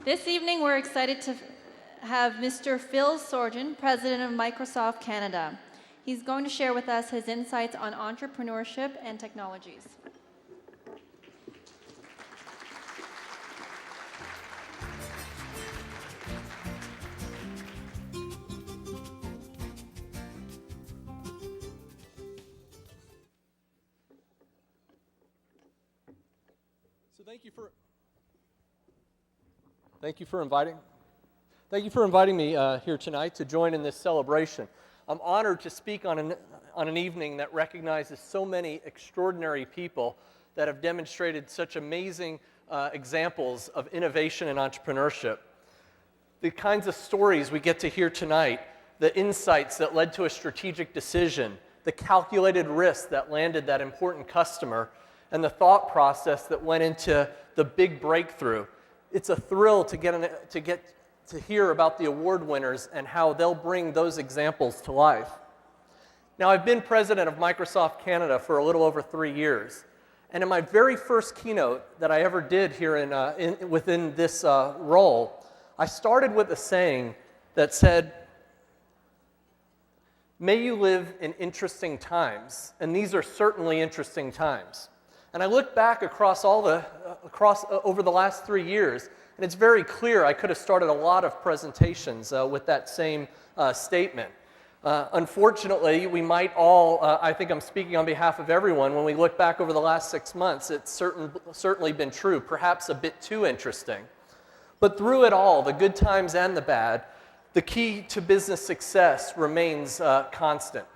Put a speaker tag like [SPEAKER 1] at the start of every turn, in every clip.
[SPEAKER 1] This evening, we're excited to have Mr. Phil Sorgen, President of Microsoft Canada. He's going to share with us his insights on entrepreneurship and technologies.
[SPEAKER 2] So thank you for inviting me here tonight to join in this celebration. I'm honored to speak on an evening that recognizes so many extraordinary people that have demonstrated such amazing examples of innovation and entrepreneurship. The kinds of stories we get to hear tonight, the insights that led to a strategic decision, the calculated risk that landed that important customer, and the thought process that went into the big breakthrough. It's a thrill to get to hear about the award winners and how they'll bring those examples to life. Now, I've been president of Microsoft Canada for a little over 3 years, and in my very first keynote that I ever did here within this role, I started with a saying that said, "May you live in interesting times," and these are certainly interesting times. And I look back over the last 3 years, and it's very clear I could have started a lot of presentations with that same statement. Unfortunately, we might all, I think I'm speaking on behalf of everyone, when we look back over the last 6 months, it's certainly been true, perhaps a bit too interesting. But through it all, the good times and the bad, the key to business success remains constant.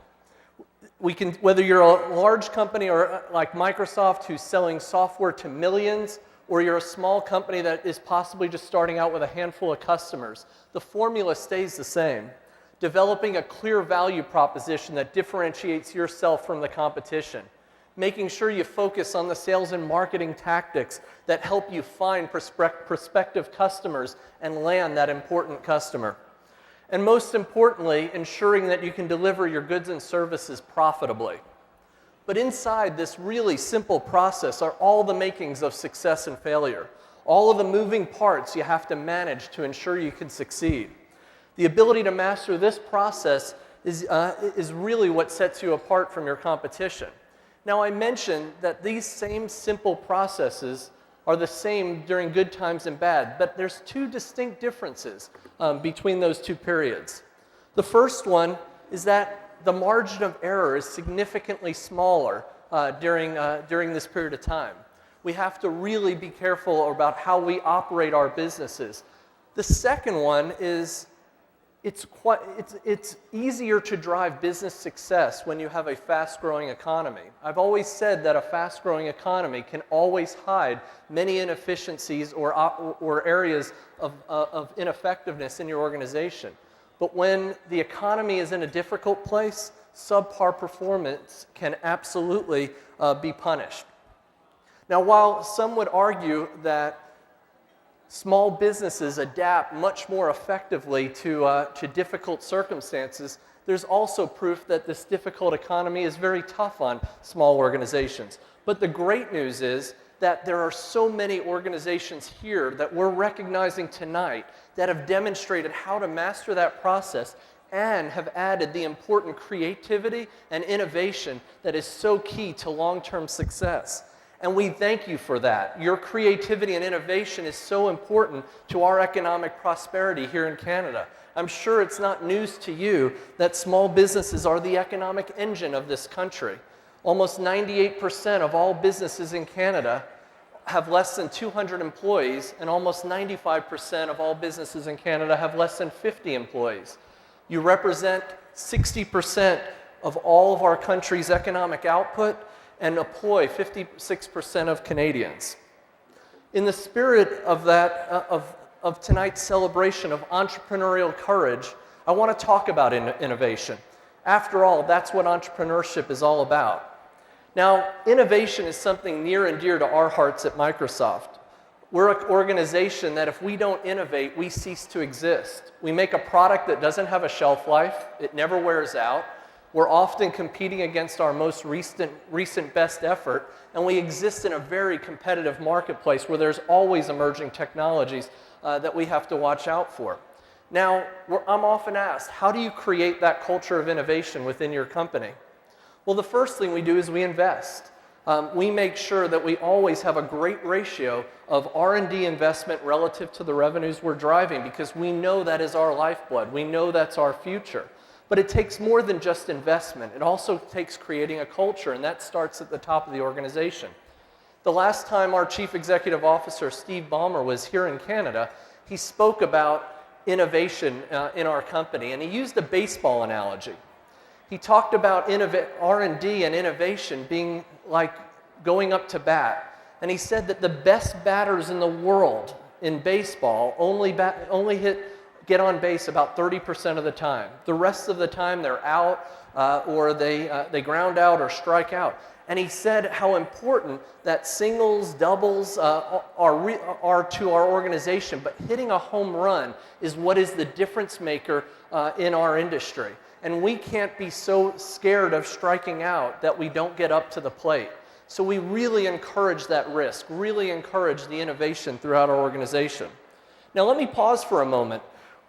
[SPEAKER 2] Whether you're a large company or like Microsoft who's selling software to millions, or you're a small company that is possibly just starting out with a handful of customers, the formula stays the same. Developing a clear value proposition that differentiates yourself from the competition. Making sure you focus on the sales and marketing tactics that help you find prospective customers and land that important customer. And most importantly, ensuring that you can deliver your goods and services profitably. But inside this really simple process are all the makings of success and failure, all of the moving parts you have to manage to ensure you can succeed. The ability to master this process is really what sets you apart from your competition. Now, I mentioned that these same simple processes are the same during good times and bad, but there's two distinct differences between those two periods. The first one is that the margin of error is significantly smaller during this period of time. We have to really be careful about how we operate our businesses. The second one is it's easier to drive business success when you have a fast-growing economy. I've always said that a fast-growing economy can always hide many inefficiencies or areas of ineffectiveness in your organization. But when the economy is in a difficult place, subpar performance can absolutely be punished. Now, while some would argue that small businesses adapt much more effectively to difficult circumstances, there's also proof that this difficult economy is very tough on small organizations. But the great news is that there are so many organizations here that we're recognizing tonight that have demonstrated how to master that process and have added the important creativity and innovation that is so key to long-term success. And we thank you for that. Your creativity and innovation is so important to our economic prosperity here in Canada. I'm sure it's not news to you that small businesses are the economic engine of this country. Almost 98% of all businesses in Canada have less than 200 employees, and almost 95% of all businesses in Canada have less than 50 employees. You represent 60% of all of our country's economic output and employ 56% of Canadians. In the spirit of of tonight's celebration of entrepreneurial courage, I want to talk about innovation. After all, that's what entrepreneurship is all about. Now, innovation is something near and dear to our hearts at Microsoft. We're an organization that if we don't innovate, we cease to exist. We make a product that doesn't have a shelf life, it never wears out. We're often competing against our most recent best effort, and we exist in a very competitive marketplace where there's always emerging technologies that we have to watch out for. Now, I'm often asked, how do you create that culture of innovation within your company? Well, the first thing we do is we invest. We make sure that we always have a great ratio of R&D investment relative to the revenues we're driving, because we know that is our lifeblood. We know that's our future. But it takes more than just investment. It also takes creating a culture, and that starts at the top of the organization. The last time our Chief Executive Officer, Steve Ballmer, was here in Canada, he spoke about innovation in our company, and he used a baseball analogy. He talked about R&D and innovation being like going up to bat, and he said that the best batters in the world in baseball only get on base about 30% of the time. The rest of the time they're out or they ground out or strike out. And he said how important that singles, doubles are to our organization, but hitting a home run is what is the difference maker in our industry. And we can't be so scared of striking out that we don't get up to the plate. So we really encourage that risk, really encourage the innovation throughout our organization. Now let me pause for a moment.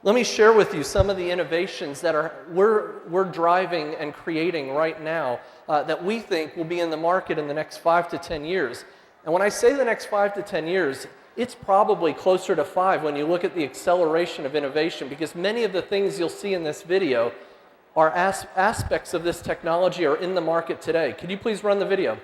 [SPEAKER 2] Let me share with you some of the innovations that we're driving and creating right now that we think will be in the market in the next 5 to 10 years. And when I say the next 5 to 10 years, it's probably closer to 5 when you look at the acceleration of innovation, because many of the things you'll see in this video are aspects of this technology are in the market today. Could you please run the video?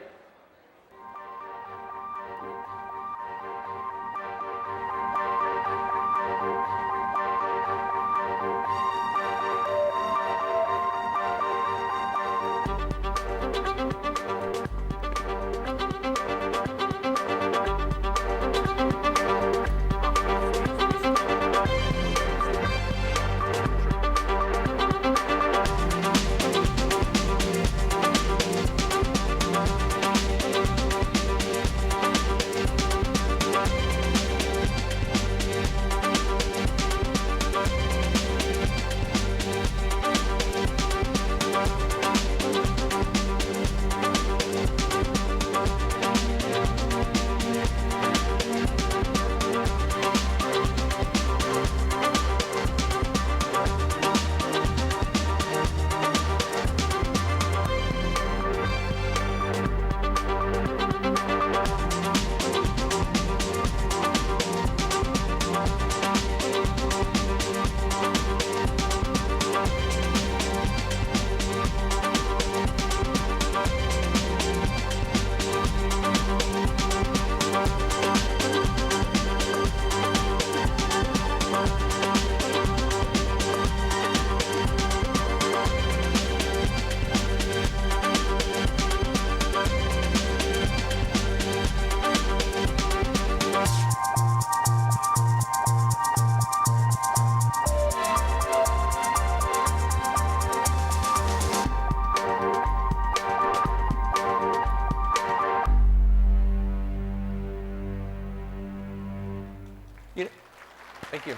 [SPEAKER 2] Thank you.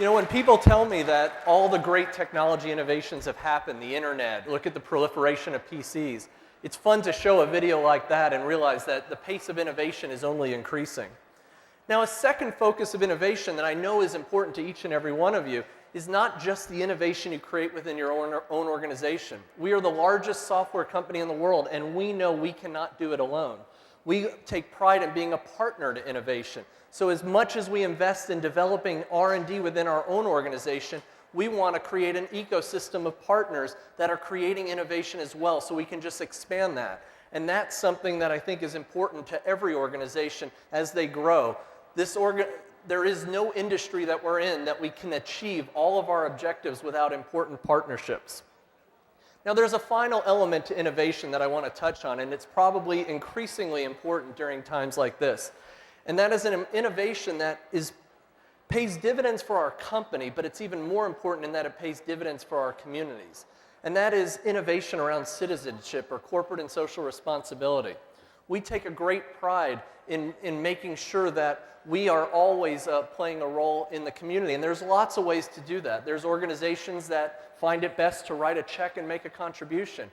[SPEAKER 2] You know, when people tell me that all the great technology innovations have happened, the internet, look at the proliferation of PCs, it's fun to show a video like that and realize that the pace of innovation is only increasing. Now, a second focus of innovation that I know is important to each and every one of you is not just the innovation you create within your own organization. We are the largest software company in the world, and we know we cannot do it alone. We take pride in being a partner to innovation. So as much as we invest in developing R&D within our own organization, we want to create an ecosystem of partners that are creating innovation as well, so we can just expand that. And that's something that I think is important to every organization as they grow. There is no industry that we're in that we can achieve all of our objectives without important partnerships. Now, there's a final element to innovation that I want to touch on, and it's probably increasingly important during times like this. And that is an innovation that pays dividends for our company, but it's even more important in that it pays dividends for our communities. And that is innovation around citizenship or corporate and social responsibility. We take a great pride in making sure that we are always playing a role in the community. And there's lots of ways to do that. There's organizations that find it best to write a check and make a contribution.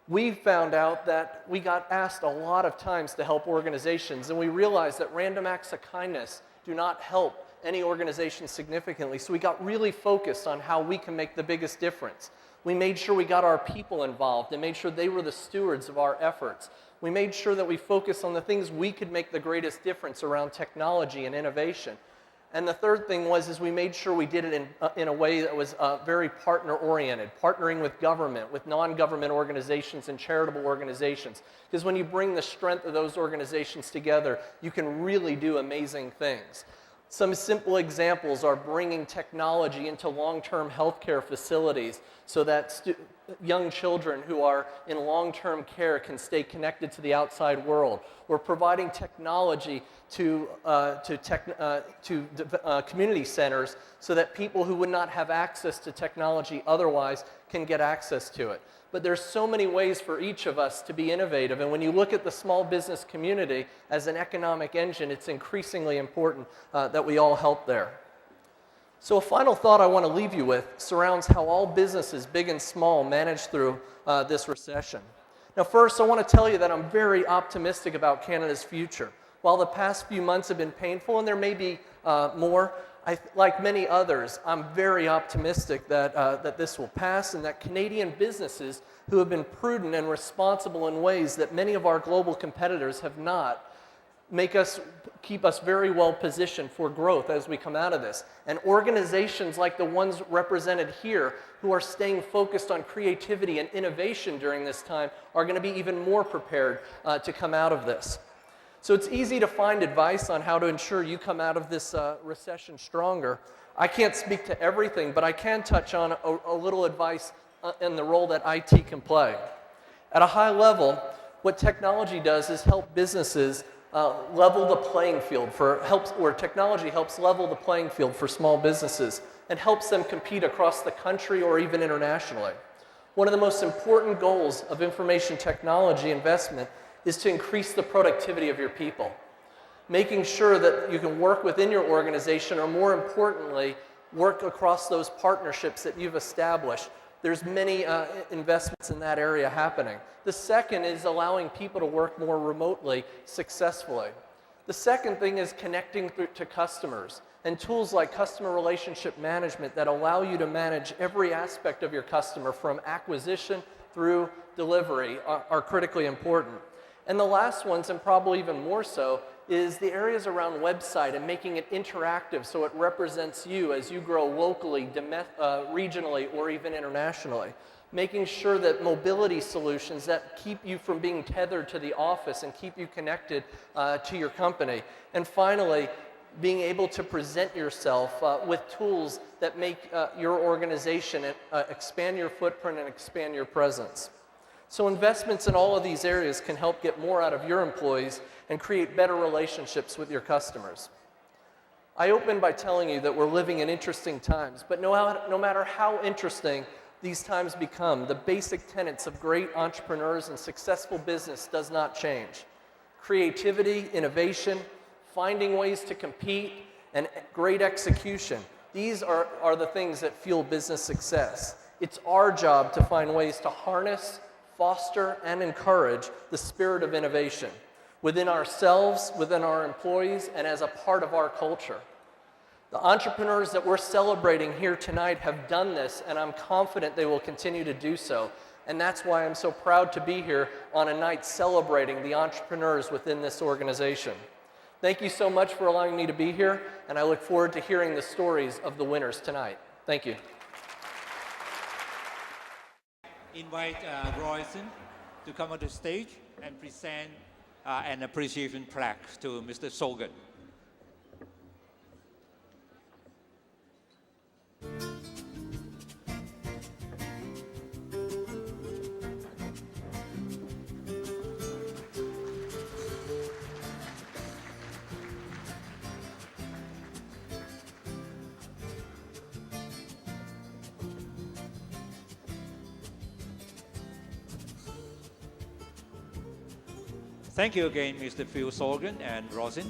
[SPEAKER 2] We found out that we got asked a lot of times to help organizations, and we realized that random acts of kindness do not help any organization significantly. So we got really focused on how we can make the biggest difference. We made sure we got our people involved and made sure they were the stewards of our efforts. We made sure that we focused on the things we could make the greatest difference around technology and innovation. And the third thing is we made sure we did it in a way that was very partner-oriented, partnering with government, with non-government organizations and charitable organizations. Because when you bring the strength of those organizations together, you can really do amazing things. Some simple examples are bringing technology into long-term healthcare facilities so that young children who are in long-term care can stay connected to the outside world. We're providing technology to community centers so that people who would not have access to technology otherwise can get access to it. But there's so many ways for each of us to be innovative, and when you look at the small business community as an economic engine, it's increasingly important that we all help there. So a final thought I want to leave you with surrounds how all businesses, big and small, manage through this recession. Now first, I want to tell you that I'm very optimistic about Canada's future. While the past few months have been painful, and there may be more, like many others, I'm very optimistic that this will pass and that Canadian businesses who have been prudent and responsible in ways that many of our global competitors have not, keep us very well positioned for growth as we come out of this. And organizations like the ones represented here who are staying focused on creativity and innovation during this time are going to be even more prepared to come out of this. So it's easy to find advice on how to ensure you come out of this recession stronger. I can't speak to everything, but I can touch on a little advice in the role that IT can play. At a high level, what technology does is help businesses level the playing field technology helps level the playing field for small businesses and helps them compete across the country or even internationally. One of the most important goals of information technology investment is to increase the productivity of your people. Making sure that you can work within your organization, or more importantly, work across those partnerships that you've established. There's many investments in that area happening. The second is allowing people to work more remotely successfully. The second thing is connecting to customers, and tools like customer relationship management that allow you to manage every aspect of your customer from acquisition through delivery are critically important. And the last ones, and probably even more so, is the areas around website and making it interactive so it represents you as you grow locally, regionally, or even internationally. Making sure that mobility solutions that keep you from being tethered to the office and keep you connected to your company. And finally, being able to present yourself with tools that make your organization expand your footprint and expand your presence. So investments in all of these areas can help get more out of your employees and create better relationships with your customers. I opened by telling you that we're living in interesting times, but no matter how interesting these times become, the basic tenets of great entrepreneurs and successful business does not change. Creativity, innovation, finding ways to compete, and great execution. These are the things that fuel business success. It's our job to find ways to harness, foster, and encourage the spirit of innovation within ourselves, within our employees, and as a part of our culture. The entrepreneurs that we're celebrating here tonight have done this, and I'm confident they will continue to do so. And that's why I'm so proud to be here on a night celebrating the entrepreneurs within this organization. Thank you so much for allowing me to be here, and I look forward to hearing the stories of the winners tonight. Thank you.
[SPEAKER 3] Invite Royson to come on the stage and present an appreciation plaque to Mr. Sorgen. Thank you again, Mr. Phil Sorgen and Rosin.